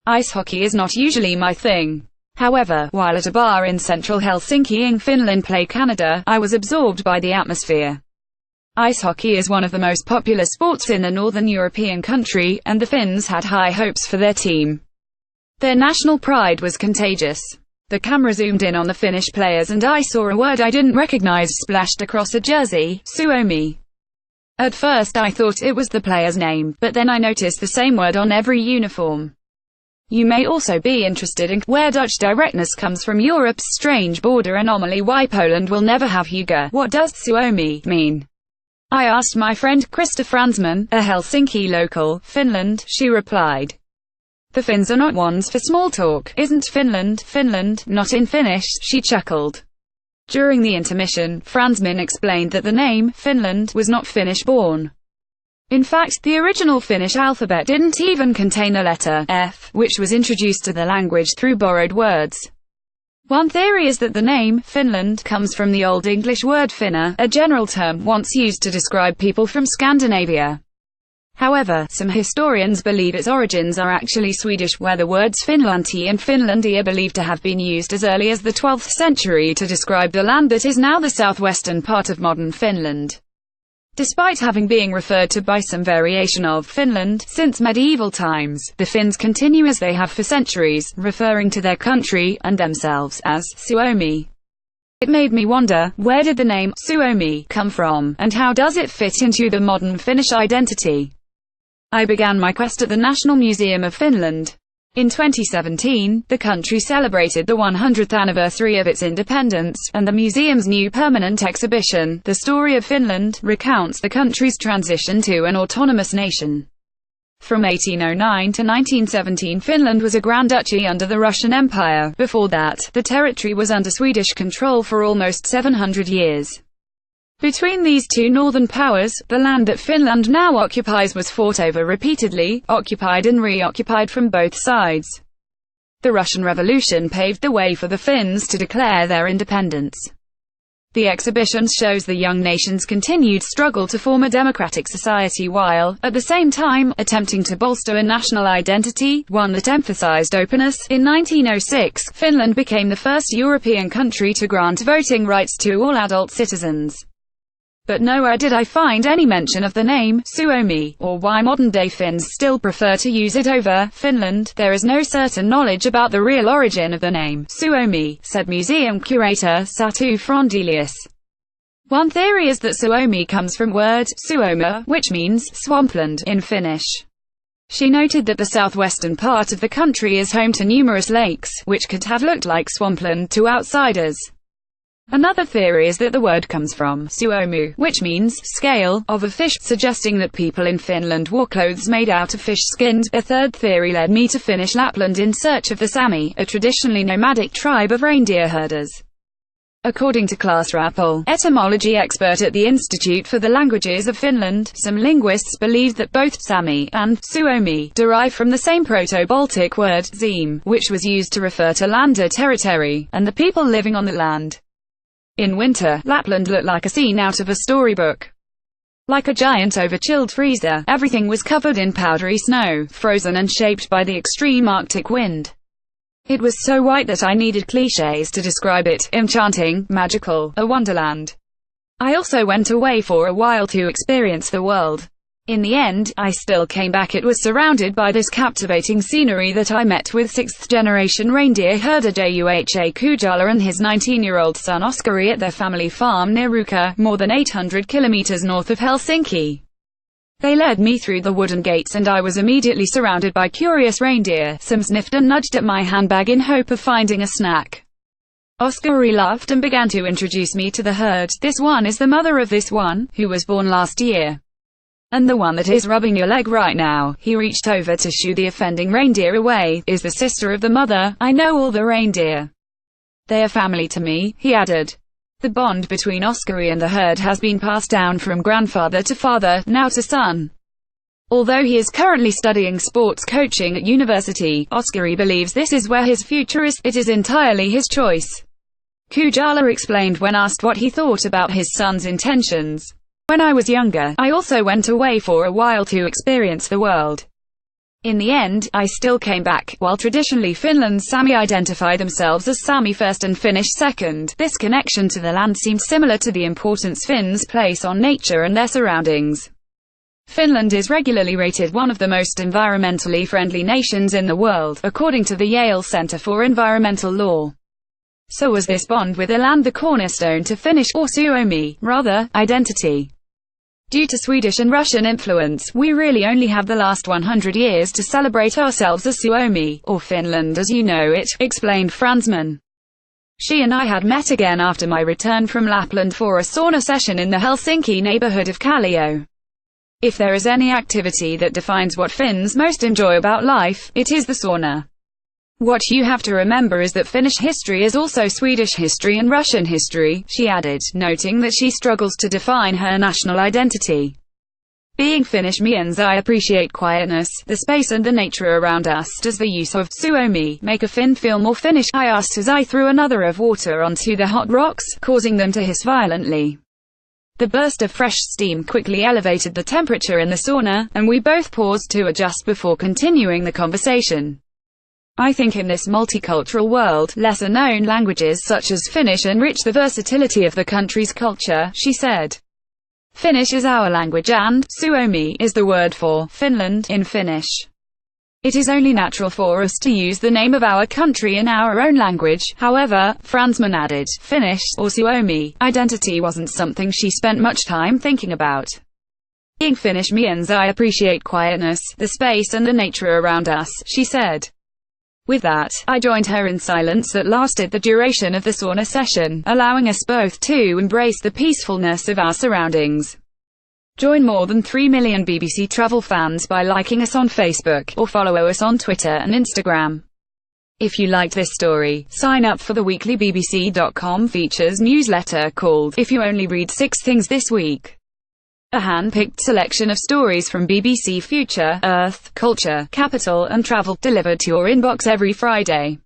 Ice hockey is not usually my thing. However, while at a bar in central Helsinki in Finland play Canada, I was absorbed by the atmosphere. Ice hockey is one of the most popular sports in a northern European country, and the Finns had high hopes for their team. Their national pride was contagious. The camera zoomed in on the Finnish players and I saw a word I didn't recognize splashed across a jersey: Suomi. At first I thought it was the player's name, but then I noticed the same word on every uniform. You may also be interested in where Dutch directness comes from, Europe's strange border anomaly, why Poland will never have hygge. What does Suomi mean? I asked my friend Krista Fransman, a Helsinki local. Finland, she replied. The Finns are not ones for small talk. Isn't Finland, Finland, not in Finnish, she chuckled. During the intermission, Fransman explained that the name, Finland, was not Finnish-born. In fact, the original Finnish alphabet didn't even contain the letter F, which was introduced to the language through borrowed words. One theory is that the name, Finland, comes from the Old English word finna, a general term once used to describe people from Scandinavia. However, some historians believe its origins are actually Swedish, where the words Finlanti and Finlandia are believed to have been used as early as the 12th century to describe the land that is now the southwestern part of modern Finland. Despite having been referred to by some variation of Finland since medieval times, the Finns continue as they have for centuries, referring to their country and themselves as Suomi. It made me wonder, where did the name Suomi come from, and how does it fit into the modern Finnish identity? I began my quest at the National Museum of Finland. In 2017, the country celebrated the 100th anniversary of its independence, and the museum's new permanent exhibition, The Story of Finland, recounts the country's transition to an autonomous nation. From 1809 to 1917, Finland was a Grand Duchy under the Russian Empire. Before that, the territory was under Swedish control for almost 700 years. Between these two northern powers, the land that Finland now occupies was fought over repeatedly, occupied and reoccupied from both sides. The Russian Revolution paved the way for the Finns to declare their independence. The exhibition shows the young nation's continued struggle to form a democratic society while, at the same time, attempting to bolster a national identity, one that emphasized openness. In 1906, Finland became the first European country to grant voting rights to all adult citizens. But nowhere did I find any mention of the name, Suomi, or why modern-day Finns still prefer to use it over Finland. There is no certain knowledge about the real origin of the name, Suomi, said museum curator Satu Frondelius. One theory is that Suomi comes from word, Suomi, which means swampland in Finnish. She noted that the southwestern part of the country is home to numerous lakes, which could have looked like swampland to outsiders. Another theory is that the word comes from suomu, which means scale of a fish, suggesting that people in Finland wore clothes made out of fish skins. A third theory led me to Finnish Lapland in search of the Sami, a traditionally nomadic tribe of reindeer herders. According to Klas Rappel, etymology expert at the Institute for the Languages of Finland, some linguists believe that both Sami and Suomi derive from the same Proto-Baltic word, zeme, which was used to refer to land or territory, and the people living on the land. In winter, Lapland looked like a scene out of a storybook. Like a giant over-chilled freezer, everything was covered in powdery snow, frozen and shaped by the extreme Arctic wind. It was so white that I needed clichés to describe it: enchanting, magical, a wonderland. I also went away for a while to experience the world. In the end, I still came back. It was surrounded by this captivating scenery that I met with 6th-generation reindeer herder Juha Kujala and his 19-year-old son Oskari at their family farm near Ruka, more than 800 kilometers north of Helsinki. They led me through the wooden gates and I was immediately surrounded by curious reindeer. Some sniffed and nudged at my handbag in hope of finding a snack. Oskari laughed and began to introduce me to the herd. This one is the mother of this one, who was born last year. And the one that is rubbing your leg right now, he reached over to shoo the offending reindeer away, is the sister of the mother. I know all the reindeer. They are family to me, he added. The bond between Oskari and the herd has been passed down from grandfather to father, now to son. Although he is currently studying sports coaching at university, Oskari believes this is where his future is. It is entirely his choice. Kujala explained when asked what he thought about his son's intentions. When I was younger, I also went away for a while to experience the world. In the end, I still came back. While traditionally Finland's Sami identify themselves as Sami first and Finnish second, this connection to the land seemed similar to the importance Finns place on nature and their surroundings. Finland is regularly rated one of the most environmentally friendly nations in the world, according to the Yale Center for Environmental Law. So was this bond with the land the cornerstone to Finnish, or Suomi, rather, identity. Due to Swedish and Russian influence, we really only have the last 100 years to celebrate ourselves as Suomi, or Finland as you know it, explained Fransman. She and I had met again after my return from Lapland for a sauna session in the Helsinki neighborhood of Kallio. If there is any activity that defines what Finns most enjoy about life, it is the sauna. What you have to remember is that Finnish history is also Swedish history and Russian history, she added, noting that she struggles to define her national identity. Being Finnish means I appreciate quietness, the space and the nature around us. Does the use of Suomi make a Finn feel more Finnish? I asked as I threw another of water onto the hot rocks, causing them to hiss violently. The burst of fresh steam quickly elevated the temperature in the sauna, and we both paused to adjust before continuing the conversation. I think in this multicultural world, lesser-known languages such as Finnish enrich the versatility of the country's culture, she said. Finnish is our language and Suomi is the word for Finland in Finnish. It is only natural for us to use the name of our country in our own language. However, Fransman added, Finnish, or Suomi, identity wasn't something she spent much time thinking about. Being Finnish means I appreciate quietness, the space and the nature around us, she said. With that, I joined her in silence that lasted the duration of the sauna session, allowing us both to embrace the peacefulness of our surroundings. Join more than 3 million BBC Travel fans by liking us on Facebook, or follow us on Twitter and Instagram. If you liked this story, sign up for the weekly BBC.com features newsletter called If You Only Read 6 Things This Week. A hand-picked selection of stories from BBC Future, Earth, Culture, Capital and Travel, delivered to your inbox every Friday.